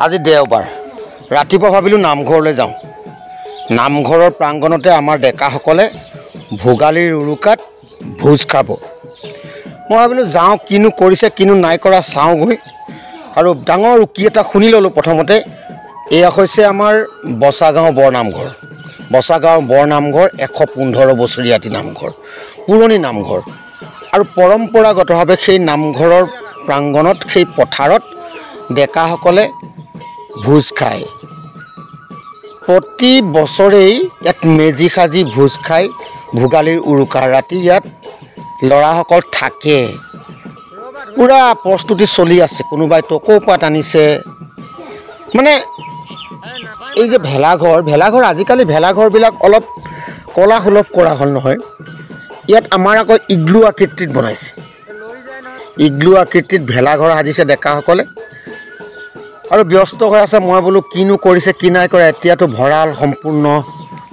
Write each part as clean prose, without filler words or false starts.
আজি দেওবাৰ ৰাতিপুৱা ভাবিলোঁ নামঘৰলৈ যাওঁ। নামঘৰৰ প্ৰাংগণতে আমাৰ ডেকাসকলে ভোগালীৰ উৰুকাত ভোজ খাব। মই ভাবিলোঁ যাওঁ, কিনো কৰিছে কিনো নাই কৰা চাওঁগৈ। আৰু ডাঙৰ উকি এটা শুনি ল'লোঁ। প্ৰথমতে এয়া হৈছে আমাৰ বচাগাঁও বৰনামঘৰ। বচাগাঁও বৰনামঘৰ 115 বছৰীয়া এটি নামঘৰ, পুৰণি নামঘৰ। আৰু পৰম্পৰাগতভাৱে সেই নামঘৰৰ প্ৰাংগণত, সেই পথাৰত ডেকাসকলে ভোজ খায়। প্ৰতি বছৰেই ইয়াত মেজি সাজি ভোজ খাই ভোগালীৰ উৰুকাৰ ৰাতি ইয়াত ল'ৰাসকল থাকে। পূৰা প্ৰস্তুতি চলি আছে। কোনোবাই টকৌপাত আনিছে। মানে এই যে ভেলাঘৰ আজিকালি ভেলাঘৰবিলাক অলপ কলাসুলভ কৰা হ'ল নহয়। ইয়াত আমাৰ আকৌ ইগলু আকৃতিত বনাইছে। ইগলু আকৃতিত ভেলাঘৰ সাজিছে ডেকাসকলে আৰু ব্যস্ত হৈ আছে। মই বোলো কিনো কৰিছে কি নাই কৰা। এতিয়াতো ভঁৰাল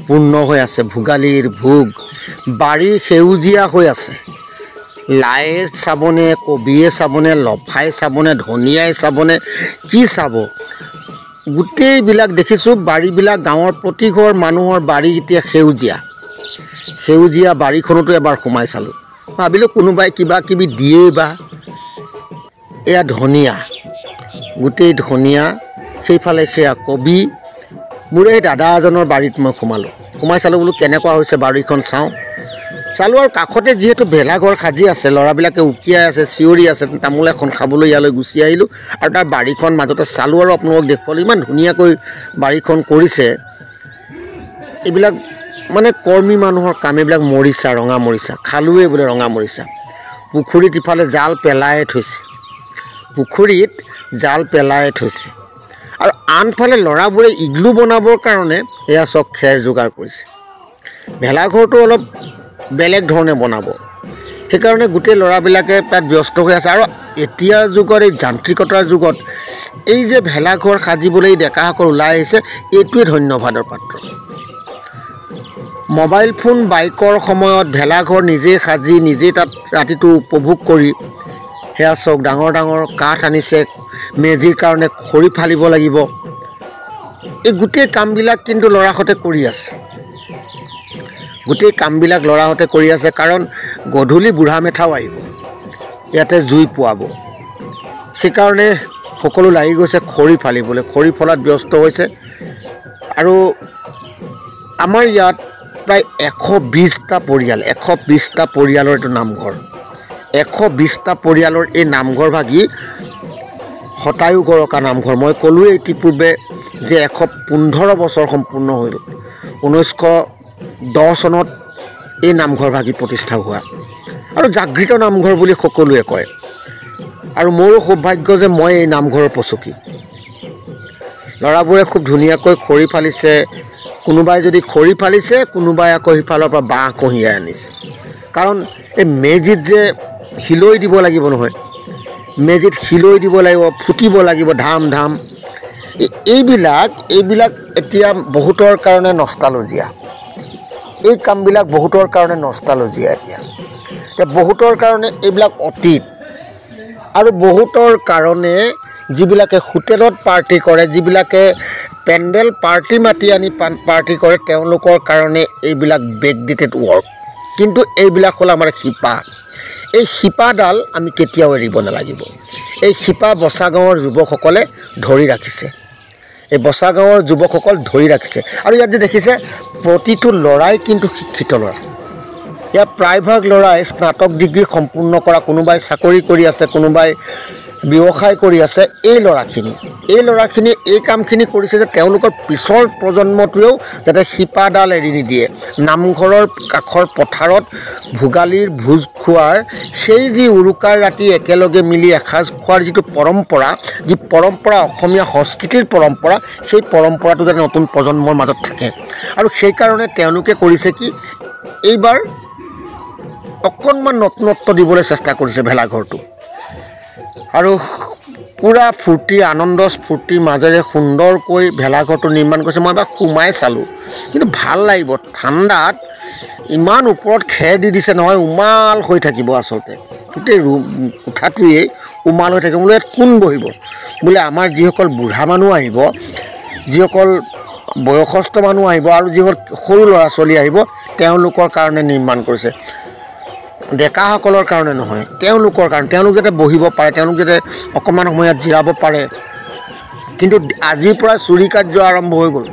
পূৰ্ণ হৈ আছে। ভোগালীৰ ভোগ, বাৰী সেউজীয়া হৈ আছে। লাই চাবনে, কবিয়ে চাবনে, লফাই চাবনে, ধনিয়াই চাবনে, কি চাব, গোটেইবিলাক দেখিছোঁ। বাৰীবিলাক গাঁৱৰ প্ৰতি ঘৰ মানুহৰ বাৰী এতিয়া সেউজীয়া বাৰীখনতো এবাৰ সোমাই চালোঁ। ভাবিলোঁ কোনোবাই কিবা কিবি দিয়েই বা। এয়া ধনিয়া, গোটেই ধনিয়া, সেইফালে সেয়া কবি। মোৰ এই দাদা এজনৰ বাৰীত মই সোমাই চালোঁ। বোলো কেনেকুৱা হৈছে বাৰীখন চাওঁ। চালোঁ আৰু কাষতে যিহেতু ভেলাঘৰ সাজি আছে, ল'ৰাবিলাকে উকিয়াই আছে, চিঞৰি আছে। তামোল এখন খাবলৈ ইয়ালৈ গুচি আহিলোঁ আৰু তাৰ বাৰীখন মাজতে চালোঁ আৰু আপোনালোকক দেখুৱালোঁ। ইমান ধুনীয়াকৈ বাৰীখন কৰিছে। এইবিলাক মানে কৰ্মী মানুহৰ কাম। এইবিলাক মৰিচা, ৰঙা মৰিচা, খালোৱে বোলে ৰঙা মৰিচা। পুখুৰীত ইফালে জাল পেলাই থৈছে। আৰু আনফালে ল'ৰাবোৰে ইগলু বনাবৰ কাৰণে এয়া চব খেৰ যোগাৰ কৰিছে। ভেলাঘৰটো অলপ বেলেগ ধৰণে বনাব, সেইকাৰণে গোটেই ল'ৰাবিলাকে তাত ব্যস্ত হৈ আছে। আৰু এতিয়াৰ যুগত, এই যান্ত্ৰিকতাৰ যুগত এই যে ভেলাঘৰ সাজিবলৈ ডেকাসকল ওলাই আহিছে, এইটোৱে ধন্যবাদৰ পাত্ৰ। মোবাইল ফোন, বাইকৰ সময়ত ভেলাঘৰ নিজেই সাজি নিজেই তাত ৰাতিটো উপভোগ কৰি, সেয়া চব ডাঙৰ ডাঙৰ কাঠ আনিছে। মেজিৰ কাৰণে খৰি ফালিব লাগিব। এই গোটেই কামবিলাক কিন্তু ল'ৰাহঁতে কৰি আছে। কাৰণ গধূলি বুঢ়া মেথাও আহিব, ইয়াতে জুই পোৱাব। সেইকাৰণে সকলো লাগি গৈছে খৰি ফালিবলৈ। খৰি ফলাত ব্যস্ত হৈছে। আৰু আমাৰ ইয়াত প্ৰায় 120টা পৰিয়ালৰ এইটো নামঘৰ। 120টা পৰিয়ালৰ এই নামঘৰ ভাগি শতায়ু গৰকা নামঘৰ। মই ক'লোৱে ইতিপূৰ্বে যে 115 বছৰ সম্পূৰ্ণ হ'ল। 1910 চনত এই নামঘৰ ভাগি প্ৰতিষ্ঠা হোৱা আৰু জাগৃত নামঘৰ বুলি সকলোৱে কয়। আৰু মোৰো সৌভাগ্য যে মই এই নামঘৰৰ পচকী। ল'ৰাবোৰে খুব ধুনীয়াকৈ খৰি ফালিছে। কোনোবাই যদি খৰি ফালিছে, কোনোবাই আকৌ সিফালৰ পৰা বাঁহ কঢ়িয়াই আনিছে। কাৰণ এই মেজিত যে শিলৈ দিব লাগিব নহয়, ফুটিব লাগিব ধাম। এইবিলাক এতিয়া বহুতৰ কাৰণে নষ্টালজিয়া। এই কামবিলাক বহুতৰ কাৰণে নষ্টালজিয়া। এতিয়া বহুতৰ কাৰণে এইবিলাক অতীত। আৰু বহুতৰ কাৰণে যিবিলাকে হোটেলত পাৰ্টি কৰে, যিবিলাকে পেণ্ডেল পাৰ্টি মাতি আনি পাৰ্টি কৰে, তেওঁলোকৰ কাৰণে এইবিলাক বেকডেটেড ৱৰ্ক। কিন্তু এইবিলাক হ'ল আমাৰ শিপা। এই শিপাডাল আমি কেতিয়াও এৰিব নালাগিব। এই শিপা বচাগাঁৱৰ যুৱকসকলে ধৰি ৰাখিছে। আৰু ইয়াত যে দেখিছে, প্ৰতিটো ল'ৰাই কিন্তু শিক্ষিত ল'ৰা। ইয়াত প্ৰায়ভাগ ল'ৰাই স্নাতক ডিগ্ৰী সম্পূৰ্ণ কৰা, কোনোবাই চাকৰি কৰি আছে, কোনোবাই ব্যৱসায় কৰি আছে। এই ল'ৰাখিনি এই কামখিনি কৰিছে যে তেওঁলোকৰ পিছৰ প্ৰজন্মটোৱেও যাতে শিপাডাল এৰি নিদিয়ে। নামঘৰৰ কাষৰ পথাৰত ভোগালীৰ ভোজ খোৱাৰ, সেই যি উৰুকাৰ ৰাতি একেলগে মিলি এসাঁজ খোৱাৰ যিটো পৰম্পৰা, অসমীয়া সংস্কৃতিৰ পৰম্পৰা, সেই পৰম্পৰাটো যাতে নতুন প্ৰজন্মৰ মাজত থাকে। আৰু সেইকাৰণে তেওঁলোকে কৰিছে কি, এইবাৰ অকণমান নতুনত্ব দিবলৈ চেষ্টা কৰিছে ভেলাঘৰটো। আৰু পূৰা আনন্দ স্ফূৰ্তিৰ মাজেৰে সুন্দৰকৈ ভেলাঘৰটো নিৰ্মাণ কৰিছে। মই এবাৰ সোমাই চালোঁ, কিন্তু ভাল লাগিব। ঠাণ্ডাত ইমান ওপৰত খেৰ দি দিছে নহয়, উমাল হৈ থাকিব আচলতে। গোটেই কোঠাটোৱেই উমাল হৈ থাকে বোলে ইয়াত কোন বহিব বোলে আমাৰ যিসকল বুঢ়া মানুহ আহিব যিসকল বয়সস্থ মানুহ আহিব আৰু যিসকল সৰু ল'ৰা ছোৱালী আহিব তেওঁলোকৰ কাৰণে নিৰ্মাণ কৰিছে ডেকাসকলৰ কাৰণে নহয় তেওঁলোকৰ কাৰণে তেওঁলোক যাতে বহিব পাৰে তেওঁলোক যাতে অকণমান সময় ইয়াত জিৰাব পাৰে কিন্তু আজিৰ পৰা চুৰি কাৰ্য আৰম্ভ হৈ গ'ল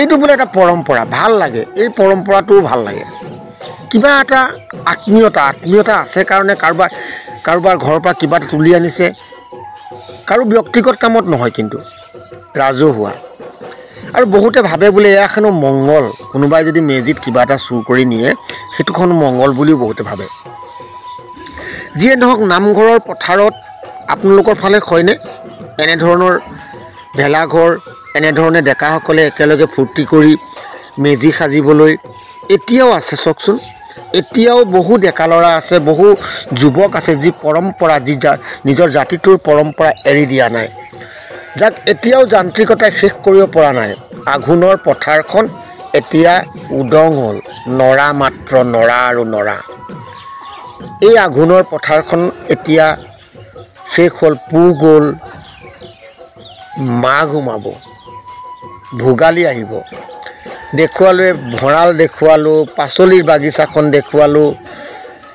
এইটো বোলে এটা পৰম্পৰা ভাল লাগে এই পৰম্পৰাটোও ভাল লাগে কিবা এটা আত্মীয়তা আছে কাৰণে কাৰোবাৰ ঘৰৰ পৰা কিবা এটা তুলি আনিছে কাৰো ব্যক্তিগত কামত নহয় কিন্তু ৰাজহুৱা আৰু বহুতে ভাবে বোলে এয়াখনো মংগল কোনোবাই যদি মেজিত কিবা এটা চুৰ কৰি নিয়ে সেইটোখন মংগল বুলিও বহুতে ভাবে যিয়ে নহওক নামঘৰৰ পথাৰত আপোনালোকৰ ফালে হয়নে এনেধৰণৰ ভেলাঘৰ এনেধৰণে ডেকাসকলে একেলগে ফূৰ্তি কৰি মেজি সাজিবলৈ এতিয়াও আছে চাওকচোন এতিয়াও বহু ডেকা ল'ৰা আছে বহু যুৱক আছে যি পৰম্পৰা যি নিজৰ জাতিটোৰ পৰম্পৰা এৰি দিয়া নাই যাক এতিয়াও যান্ত্ৰিকতাই শেষ কৰিব পৰা নাই আঘোণৰ পথাৰখন এতিয়া উদং হ'ল নৰা মাত্ৰ নৰা আৰু নৰা এই আঘোণৰ পথাৰখন এতিয়া শেষ হ'ল পুহ গ'ল মাঘ সোমাব ভোগালী আহিব দেখুৱালোঁ ভঁৰাল দেখুৱালোঁ পাচলিৰ বাগিচাখন দেখুৱালোঁ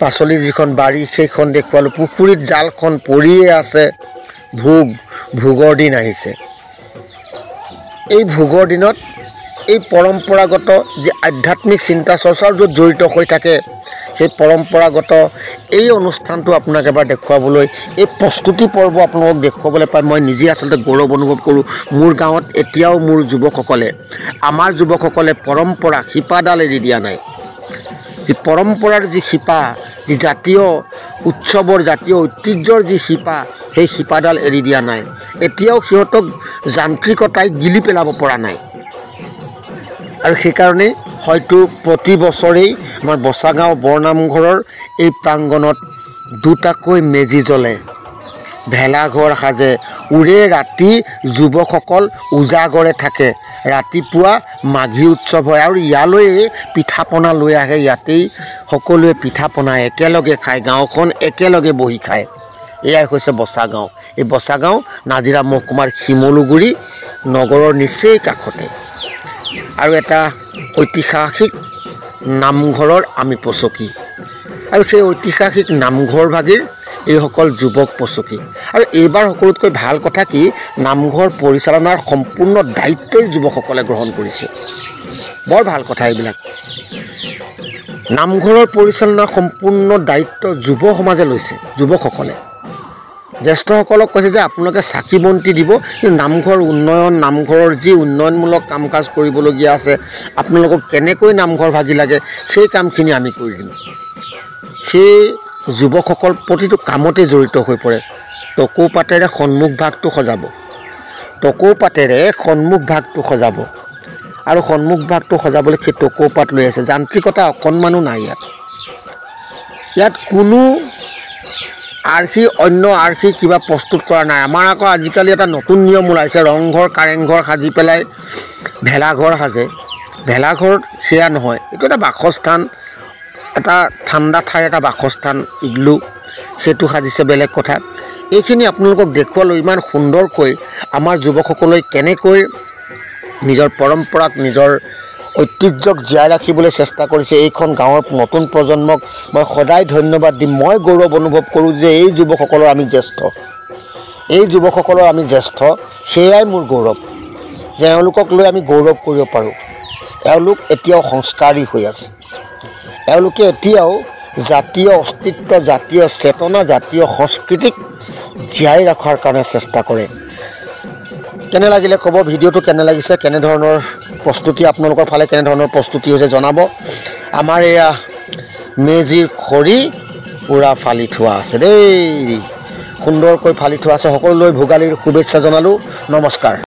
পাচলিৰ যিখন বাৰী সেইখন দেখুৱালোঁ পুখুৰীত জালখন পৰিয়ে আছে ভোগৰ দিন আহিছে এই ভোগৰ দিনত এই পৰম্পৰাগত যি আধ্যাত্মিক চিন্তা চৰ্চাৰ য'ত জড়িত হৈ থাকে সেই পৰম্পৰাগত এই অনুষ্ঠানটো আপোনাক এবাৰ দেখুৱাবলৈ এই প্ৰস্তুতি পৰ্ব আপোনালোকক দেখুৱাবলৈ পাই মই নিজে আচলতে গৌৰৱ অনুভৱ কৰোঁ মোৰ গাঁৱত এতিয়াও মোৰ যুৱকসকলে আমাৰ যুৱকসকলে পৰম্পৰা শিপাডাল এৰি দিয়া নাই যি পৰম্পৰাৰ যি শিপা যি জাতীয় উৎসৱৰ জাতীয় ঐতিহ্যৰ যি শিপা সেই শিপাডাল এৰি দিয়া নাই এতিয়াও সিহঁতক যান্ত্ৰিকতাই গিলি পেলাব পৰা নাই আৰু সেইকাৰণে হয়তো প্ৰতি বছৰেই আমাৰ বচাগাঁও বৰনামঘৰৰ এই প্ৰাংগণত দুটাকৈ মেজি জ্বলে ভেলাঘৰ সাজে উৰে ৰাতি যুৱকসকল উজাগৰে থাকে ৰাতিপুৱা মাঘী উৎসৱ হয় আৰু ইয়ালৈ পিঠা পনা লৈ আহে ইয়াতেই সকলোৱে পিঠা পনা একেলগে খায় গাঁওখন একেলগে বহি খায় এয়াই হৈছে বচাগাঁও এই বচাগাঁও নাজিৰা মহকুমাৰ শিমলুগুৰি নগৰৰ নিচেই কাষতে আৰু এটা ঐতিহাসিক নামঘৰৰ আমি পচকি আৰু সেই ঐতিহাসিক নামঘৰ ভাগিৰ এইসকল যুৱক পচকি আৰু এইবাৰ সকলোতকৈ ভাল কথা কি নামঘৰ পৰিচালনাৰ সম্পূৰ্ণ দায়িত্বই যুৱকসকলে গ্ৰহণ কৰিছে বৰ ভাল কথা এইবিলাক নামঘৰৰ পৰিচালনাৰ সম্পূৰ্ণ দায়িত্ব যুৱ সমাজে লৈছে যুৱকসকলে জ্যেষ্ঠসকলক কৈছে যে আপোনালোকে চাকি বন্তি দিব কিন্তু নামঘৰ উন্নয়ন নামঘৰৰ যি উন্নয়নমূলক কাম কাজ কৰিবলগীয়া আছে আপোনালোকক কেনেকৈ নামঘৰ ভাগি লাগে সেই কামখিনি আমি কৰি দিম সেই যুৱকসকল প্ৰতিটো কামতে জড়িত হৈ পৰে টকৌ পাতেৰে সন্মুখ ভাগটো সজাব টকৌ পাতেৰে সন্মুখ ভাগটো সজাব আৰু সন্মুখ ভাগটো সজাবলৈ সেই টকৌ পাত লৈ আছে যান্ত্ৰিকতা অকণমানো নাই ইয়াত কোনো অন্য আৰ্হি কিবা প্ৰস্তুত কৰা নাই আমাৰ আকৌ আজিকালি এটা নতুন নিয়ম ওলাইছে ৰংঘৰ কাৰেংঘৰ সাজি পেলাই ভেলাঘৰ সাজে ভেলাঘৰত সেয়া নহয় এইটো এটা বাসস্থান এটা ঠাণ্ডা ঠাইৰ এটা বাসস্থান ইগলু সেইটো সাজিছে বেলেগ কথা এইখিনি আপোনালোকক দেখুৱালোঁ ইমান সুন্দৰকৈ আমাৰ যুৱকসকলে কেনেকৈ নিজৰ পৰম্পৰাক নিজৰ ঐতিহ্যক জীয়াই ৰাখিবলৈ চেষ্টা কৰিছে এইখন গাঁৱৰ নতুন প্ৰজন্মক মই সদায় ধন্যবাদ দিম মই গৌৰৱ অনুভৱ কৰোঁ যে এই যুৱকসকলৰ আমি জ্যেষ্ঠ সেয়াই মোৰ গৌৰৱ যে এওঁলোকক লৈ আমি গৌৰৱ কৰিব পাৰোঁ এওঁলোক এতিয়াও সংস্কাৰী হৈ আছে এওঁলোকে এতিয়াও জাতীয় অস্তিত্ব জাতীয় চেতনা জাতীয় সংস্কৃতিক জীয়াই ৰখাৰ কাৰণে চেষ্টা কৰে কেনে লাগিলে ক'ব ভিডিঅ'টো কেনে লাগিছে কেনেধৰণৰ প্ৰস্তুতি আপোনালোকৰ ফালে কেনেধৰণৰ প্ৰস্তুতি হৈছে জনাব আমাৰ এয়া মেজিৰ খৰি পূৰা ফালি থোৱা আছে দেই সুন্দৰকৈ ফালি থোৱা আছে সকলোলৈ ভোগালীৰ শুভেচ্ছা জনালোঁ নমস্কাৰ।